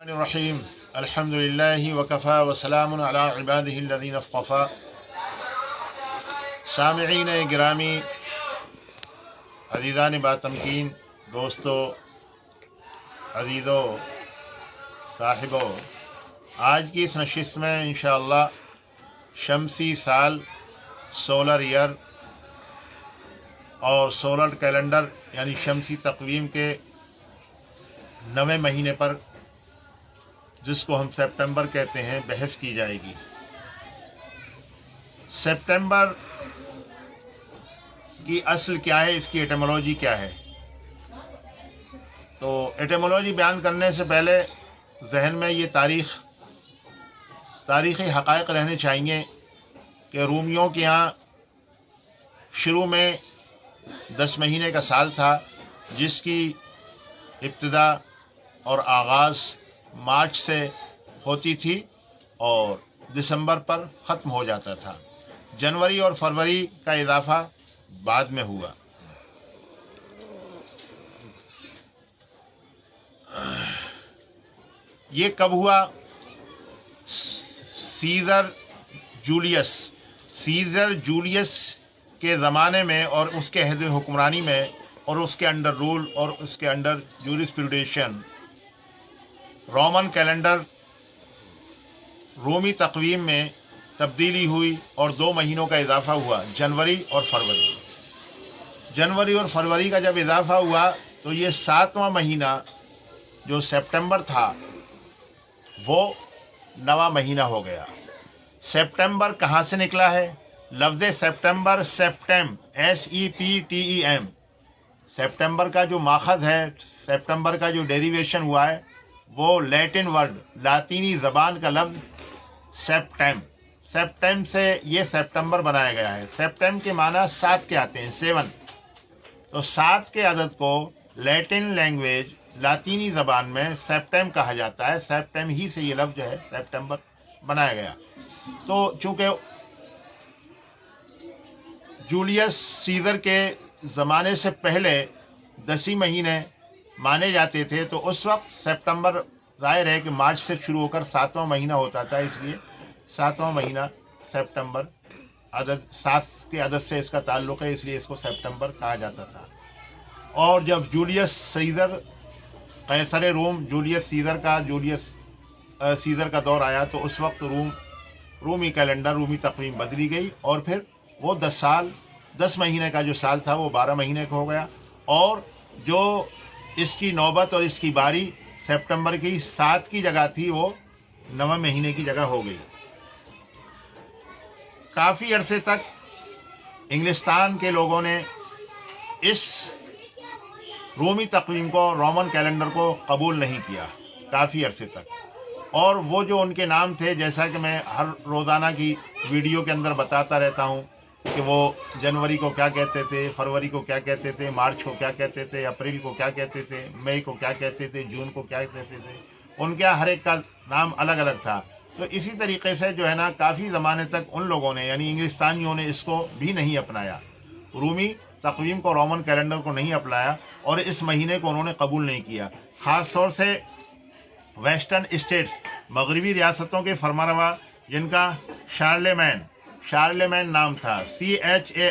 الرحیم الحمدللہ وکفا وسلام علی عبادہ الذین اصطفی۔ سامعین گرامی، عزیزان باتمکین، دوستو، عزیزو، صاحبو، آج کی اس نشست میں انشاءاللہ شمسی سال، سولر ایئر اور سولر کیلنڈر یعنی شمسی تقویم کے 9ویں مہینے پر، جس کو ہم سپٹمبر کہتے ہیں، بحث کی جائے گی۔ سپٹمبر کی اصل کیا ہے، اس کی ایٹیمولوجی کیا ہے؟ تو ایٹیمولوجی بیان کرنے سے پہلے ذہن میں یہ تاریخی حقائق رہنے چاہیے کہ رومیوں کے یہاں شروع میں 10 مہینے کا سال تھا، جس کی ابتدا اور آغاز مارچ سے ہوتی تھی اور دسمبر پر ختم ہو جاتا تھا۔ جنوری اور فروری کا اضافہ بعد میں ہوا۔ یہ کب ہوا؟ سیزر جولیس کے زمانے میں اور اس کے عہد حکمرانی میں اور اس کے انڈر رول اور اس کے انڈر جورسپروڈیشن رومن کیلنڈر، رومی تقویم میں تبدیلی ہوئی اور 2 مہینوں کا اضافہ ہوا، جنوری اور فروری۔ جنوری اور فروری کا جب اضافہ ہوا تو یہ 7واں مہینہ جو سپٹمبر تھا وہ 9واں مہینہ ہو گیا۔ سپٹمبر کہاں سے نکلا ہے؟ لفظ سپٹمبر، SEPTEM، سپٹمبر کا جو ماخذ ہے، سپٹمبر کا جو ڈیریویشن ہوا ہے، وہ لیٹن ورڈ، لاطینی زبان کا لفظ سپٹم سے یہ سپٹمبر بنایا گیا ہے۔ سپٹم کے معنی 7 کے آتے ہیں، 7۔ تو 7 کے عدد کو لیٹن لینگویج، لاطینی زبان میں سپٹم کہا جاتا ہے۔ سپٹم ہی سے یہ لفظ جو ہے سپٹمبر بنایا گیا۔ تو چونکہ جولیس سیزر کے زمانے سے پہلے 10 مہینے مانے جاتے تھے، تو اس وقت سپٹمبر ظاہر ہے کہ مارچ سے شروع ہو کر 7واں مہینہ ہوتا تھا، اس لیے 7واں مہینہ سپٹمبر، 7 کے عدد سے اس کا تعلق ہے، اس لیے اس کو سپٹمبر کہا جاتا تھا۔ اور جب جولیس سیزر، قیصر روم جولیس سیزر کا دور آیا، تو اس وقت رومی کیلنڈر، رومی تقویم بدلی گئی، اور پھر وہ 10 مہینے کا جو سال تھا وہ 12 مہینے کا ہو گیا، اور جو اس کی نوبت اور اس کی باری سپٹمبر کی 7 کی جگہ تھی، وہ 9 مہینے کی جگہ ہو گئی۔ کافی عرصے تک انگلستان کے لوگوں نے اس رومی تقویم کو، رومن کیلنڈر کو قبول نہیں کیا، کافی عرصے تک۔ اور وہ جو ان کے نام تھے، جیسا کہ میں ہر روزانہ کی ویڈیو کے اندر بتاتا رہتا ہوں کہ وہ جنوری کو کیا کہتے تھے، فروری کو کیا کہتے تھے، مارچ کو کیا کہتے تھے، اپریل کو کیا کہتے تھے، مئی کو کیا کہتے تھے، جون کو کیا کہتے تھے، ان کے ہر ایک کا نام الگ الگ تھا۔ تو اسی طریقے سے جو ہے نا، کافی زمانے تک ان لوگوں نے، یعنی انگلستانیوں نے، اس کو بھی نہیں اپنایا، رومی تقویم کو، رومن کیلنڈر کو نہیں اپنایا، اور اس مہینے کو انہوں نے قبول نہیں کیا۔ خاص طور سے ویسٹرن اسٹیٹس، مغربی ریاستوں کے فرمانروا، جن کا شارلیمین نام تھا، CHARLEMAGNE،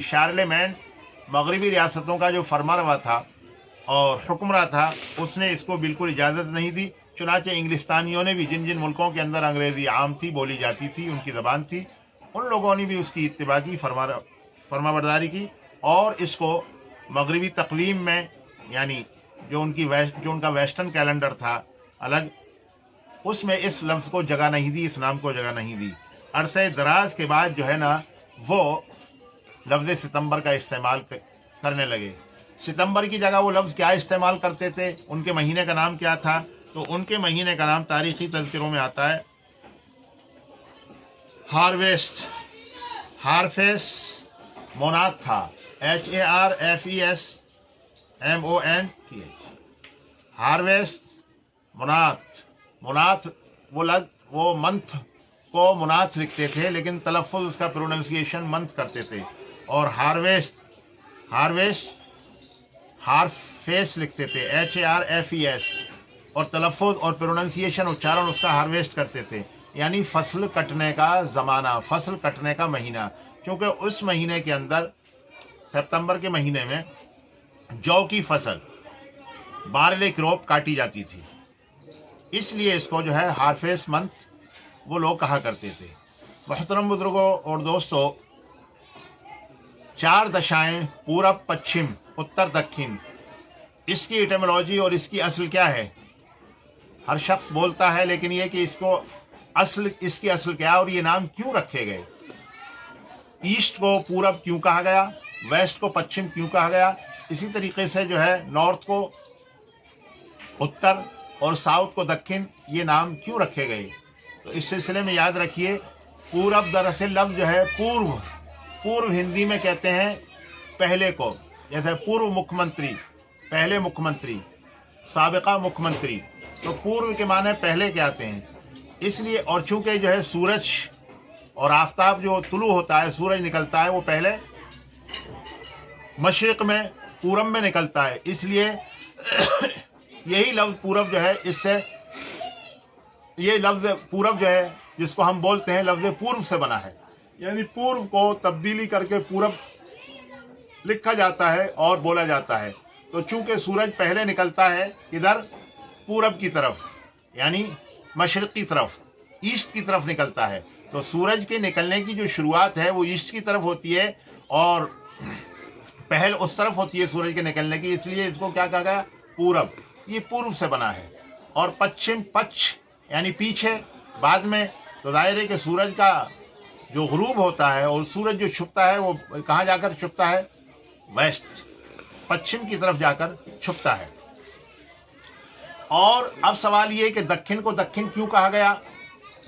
شارلیمین مغربی ریاستوں کا جو فرمانروا تھا اور حکمراں تھا، اس نے اس کو بالکل اجازت نہیں دی۔ چنانچہ انگلستانیوں نے بھی، جن ملکوں کے اندر انگریزی عام تھی، بولی جاتی تھی، ان کی زبان تھی، ان لوگوں نے بھی اس کی اتباع کی، فرما برداری کی، اور اس کو مغربی تقویم میں، یعنی جو ان کا ویسٹرن کیلنڈر تھا الگ، اس میں اس لفظ کو جگہ نہیں دی، اس نام کو جگہ نہیں دی۔ عرصہ دراز کے بعد جو ہے نا، وہ لفظ ستمبر کا استعمال کرنے لگے۔ ستمبر کی جگہ وہ لفظ کیا استعمال کرتے تھے؟ ان کے مہینے کا نام کیا تھا؟ تو ان کے مہینے کا نام تاریخی تذکروں میں آتا ہے ہارفیس مونات تھا، HARFESMONTH، ہارویسٹ مونات وہ منتھ को मुनास लिखते थे, लेकिन तलफ़्फ़ुज़ उसका प्रोनंसिएशन मंथ करते थे। और हारफेस लिखते थे, HARFES, और तलफ़्फ़ुज़ और प्रोनंसिएशन उच्चारण उसका हार्वेस्ट करते थे, यानी फसल कटने का ज़माना, फसल कटने का महीना। क्योंकि उस महीने के अंदर, सितंबर के महीने में, जौ की फसल, बारले क्रॉप काटी जाती थी, इसलिए इसको जो है हार्वेस्ट मंथ वो लोग कहा करते थे। मोहतरम बुजुर्गों और दोस्तों, 4 दशाएं, पूरब, पश्चिम, उत्तर, दक्षिण, इसकी एटमोलॉजी और इसकी असल क्या है हर शख्स बोलता है, लेकिन ये कि इसकी असल क्या और ये नाम क्यों रखे गए। ईस्ट को पूरब क्यों कहा गया, वेस्ट को पश्चिम क्यों कहा गया, इसी तरीके से जो है नॉर्थ को उत्तर और साउथ को दक्षिण, ये नाम क्यों रखे गए। तो इस सिलसिले में याद रखिए, पूरब दरअसल लफ्ज़ जो है पूर्व हिंदी में कहते हैं पहले को, जैसे पूर्व मुख्यमंत्री, पहले मुख्यमंत्री, साबिका मुख्यमंत्री, तो पूर्व के माने पहले के आते हैं। इसलिए, और चूँकि जो है सूरज और आफताब जो तुलू होता है, सूरज निकलता है, वो पहले मशरिक़ में, पूरब में निकलता है, इसलिए यही लफ्ज़ पूरब जो है, इससे ये लफ्ज़ पूरब जो है जिसको हम बोलते हैं लफ्ज़ पूर्व से बना है, यानी पूर्व को तब्दीली करके पूरब लिखा जाता है और बोला जाता है। तो चूँकि सूरज पहले निकलता है इधर पूरब की तरफ, यानी मशरिक़ की तरफ, ईस्ट की तरफ निकलता है, तो सूरज के निकलने की जो शुरुआत है वो ईस्ट की तरफ होती है और पहल उस तरफ होती है सूरज के निकलने की, इसलिए इसको क्या कहा गया, पूरब। ये पूर्व से बना है। और पश्चिम, पक्ष यानी पीछे, बाद में, तो दायरे के सूरज का जो गुरूब होता है और सूरज जो छुपता है वो कहाँ जाकर छुपता है, वेस्ट, पश्चिम की तरफ जाकर छुपता है। और अब सवाल ये कि दक्षिण को दक्षिण क्यों कहा गया।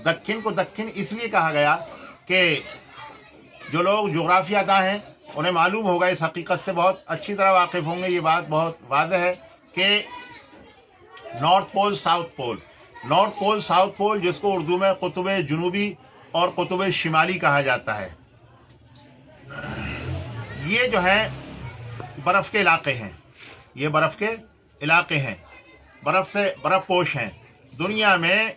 दक्षिण को दक्षिण इसलिए कहा गया कि जो लोग जोग्राफिया दां हैं उन्हें मालूम होगा, इस हकीकत से बहुत अच्छी तरह वाकिफ़ होंगे, ये बात बहुत वाज़ेह है कि north pole, south pole, north pole, south pole, जिसको उर्दू में कुतुब जुनूबी और कुतुब शिमाली कहा जाता है, ये जो है बर्फ़ के इलाके हैं, ये बर्फ़ के इलाके हैं, बर्फ़ पोश हैं। दुनिया में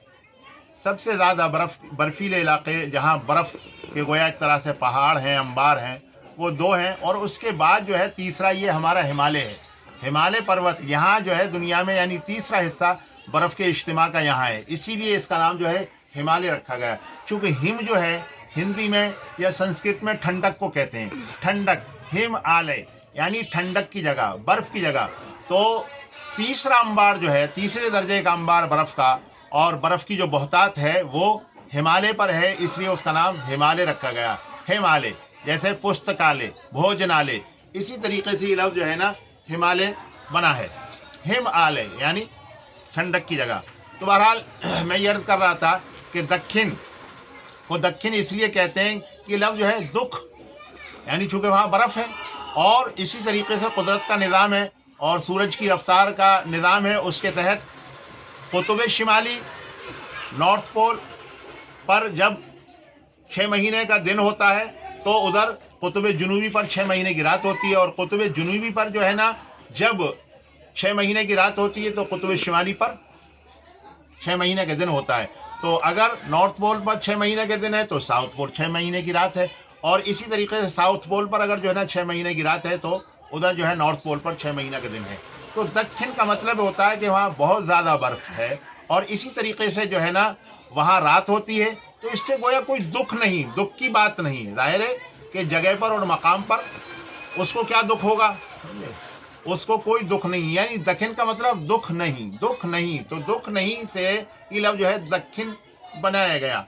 सबसे ज़्यादा बर्फ़ीले इलाके जहाँ बर्फ़ के गोया एक तरह से पहाड़ हैं, अंबार हैं, वो 2 हैं। और उसके बाद जो है तीसरा ये हमारा हिमालय है, हिमालय पर्वत यहाँ जो है दुनिया में, यानी तीसरा हिस्सा बर्फ़ के इज्तिमा का यहाँ है, इसीलिए इसका नाम जो है हिमालय रखा गया। चूँकि हिम जो है हिंदी में या संस्कृत में ठंडक को कहते हैं, ठंडक, हिम आलय, यानी ठंडक की जगह, बर्फ़ की जगह। तो तीसरा अंबार जो है, तीसरे दर्जे का अंबार बर्फ़ का और बर्फ़ की जो बहुतात है वो हिमालय पर है, इसलिए उसका नाम हिमालय रखा गया, हिमालय। जैसे पुस्तकालय, भोजनालय, इसी तरीके से ये लफ्ज़ जो है ना हिमालय बना है, हिमालय यानी ठंडक की जगह। तो बहरहाल मैं ये अर्ज़ कर रहा था कि दक्षिण को दक्षिण इसलिए कहते हैं कि लफ्ज़ जो है दुख, यानी चूँकि वहाँ बर्फ़ है और इसी तरीके से कुदरत का निज़ाम है और सूरज की रफ्तार का निज़ाम है, उसके तहत कुतुब शिमाली, नॉर्थ पोल पर जब 6 महीने का दिन होता है तो उधर कुतुब जुनूबी पर 6 महीने की रात होती है, और कुतुब जुनूबी पर जो है ना जब 6 महीने की रात होती है तो कुतुब शिमाली पर 6 महीने का दिन होता है। तो अगर नॉर्थ पोल पर 6 महीने के दिन है तो साउथ पोल 6 महीने की रात है, और इसी तरीके से साउथ पोल पर अगर जो है ना 6 महीने की रात है तो उधर जो है नॉर्थ पोल पर 6 महीने का दिन है। तो दक्षिण का मतलब होता है कि वहाँ बहुत ज़्यादा बर्फ़ है और इसी तरीके से जो है ना वहाँ रात होती है, तो इससे गोया कोई दुख नहीं, दुख की बात नहीं। ज़ाहिर है कि जगह पर और मकाम पर उसको क्या दुख होगा, उसको कोई दुख नहीं, यानी दक्षिण का मतलब दुख नहीं, दुख नहीं। तो दुख नहीं से ये लफ्ज़ जो है दक्षिण बनाया गया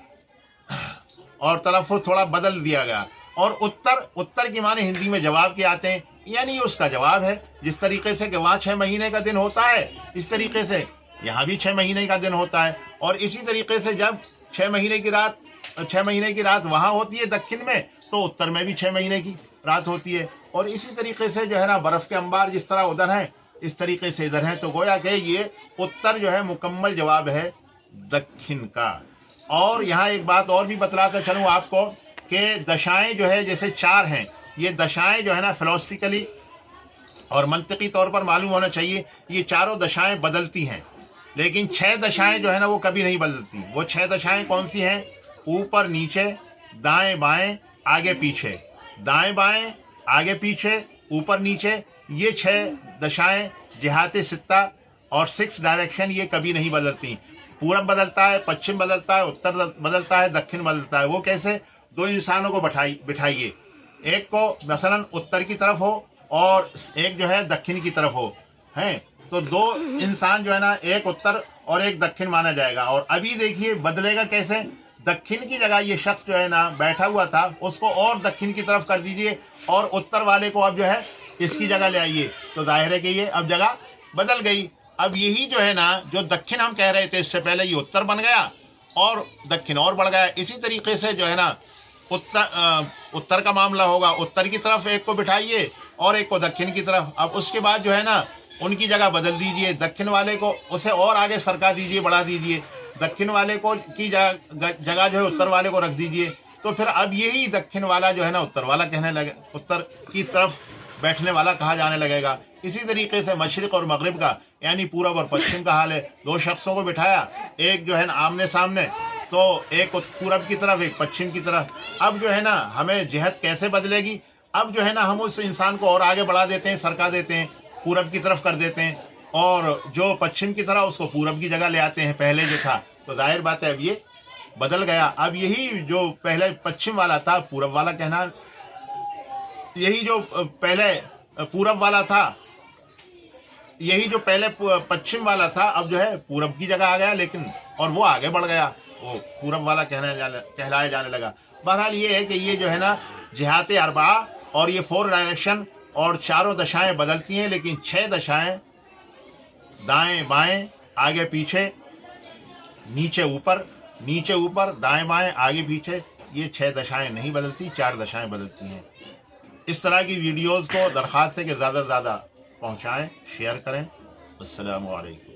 और तलफ़्फ़ुज़ थोड़ा बदल दिया गया। और उत्तर, उत्तर के माने हिंदी में जवाब के आते हैं, यानी उसका जवाब है। जिस तरीके से कि वहाँ 6 महीने का दिन होता है, इस तरीके से यहाँ भी 6 महीने का दिन होता है। और इसी तरीके से जब 6 महीने की रात वहाँ होती है दक्षिण में, तो उत्तर में भी 6 महीने की रात होती है। और इसी तरीके से जो है ना बर्फ़ के अंबार जिस तरह उधर हैं, इस तरीके से इधर हैं। तो गोया कि ये उत्तर जो है मुकम्मल जवाब है दक्षिण का। और यहाँ एक बात और भी बतलाता चलूँ आपको कि दशाएं जो है जैसे 4 हैं, ये दशाएं जो है ना फिलोसफिकली और मंतकी तौर पर मालूम होना चाहिए, ये चारों दशाएं बदलती हैं, लेकिन 6 दशाएं जो है ना वो कभी नहीं बदलती। वो 6 दशाएं कौन सी हैं? ऊपर नीचे, दाएं बाएं, आगे पीछे, दाएं बाएं, आगे पीछे, ऊपर नीचे, ये 6 दशाएं जिहाते सित्ता और 6 डायरेक्शन ये कभी नहीं बदलती। पूरब बदलता है, पश्चिम बदलता है, उत्तर बदलता है, दक्षिण बदलता है। वो कैसे? 2 इंसानों को बिठाइए, एक को मसलन उत्तर की तरफ हो और एक जो है दक्षिण की तरफ हो, हैं तो 2 इंसान जो है ना, एक उत्तर और एक दक्षिण माना जाएगा। और अभी देखिए बदलेगा कैसे? दक्षिण की जगह ये शख्स जो है ना बैठा हुआ था, उसको और दक्षिण की तरफ कर दीजिए और उत्तर वाले को अब जो है इसकी जगह ले आइए, तो जाहिर है कि ये अब जगह बदल गई। अब यही जो है ना, जो दक्षिण हम कह रहे थे इससे पहले, ये उत्तर बन गया और दक्षिण और बढ़ गया। इसी तरीके से जो है ना उत्तर का मामला होगा, उत्तर की तरफ एक को बिठाइए और एक को दक्षिण की तरफ। अब उसके बाद जो है ना उनकी जगह बदल दीजिए, दक्षिण वाले को उसे और आगे सरका दीजिए, बढ़ा दीजिए, दक्षिण वाले को की जगह जो है उत्तर वाले को रख दीजिए। तो फिर अब यही दक्षिण वाला जो है ना उत्तर वाला कहने लगे, उत्तर की तरफ बैठने वाला कहा जाने लगेगा। इसी तरीके से मशरिक और मगरिब का यानी पूरब और पश्चिम का हाल है। 2 शख्सों को बिठाया, एक जो है ना आमने सामने, तो एक पूरब की तरफ, एक पश्चिम की तरफ। अब जो है ना हमें जिहत कैसे बदलेगी? अब जो है ना हम उस इंसान को और आगे बढ़ा देते हैं, सरका देते हैं, पूरब की तरफ कर देते हैं, और जो पश्चिम की तरह उसको पूरब की जगह ले आते हैं पहले जो था। तो जाहिर बात है अब ये बदल गया। अब यही जो पहले पश्चिम वाला था पूरब वाला कहना, यही जो पहले पूरब वाला था, यही जो पहले पश्चिम वाला था, अब जो है पूरब की जगह आ गया, लेकिन और वो आगे बढ़ गया, वो पूरब वाला कहलाया जाने लगा। बहरहाल ये है कि ये जो है ना जिहाते अरबा और ये 4 डायरेक्शन और चारों दशाएं बदलती हैं, लेकिन 6 दशाएं दाएं बाएं, आगे पीछे, नीचे ऊपर, दाएं बाएं, आगे पीछे, ये 6 दशाएं नहीं बदलती, 4 दशाएं बदलती हैं। इस तरह की वीडियोज़ को दरख्वास्त है कि ज़्यादा से ज़्यादा पहुँचाएँ, शेयर करें। अस्सलामु अलैकुम।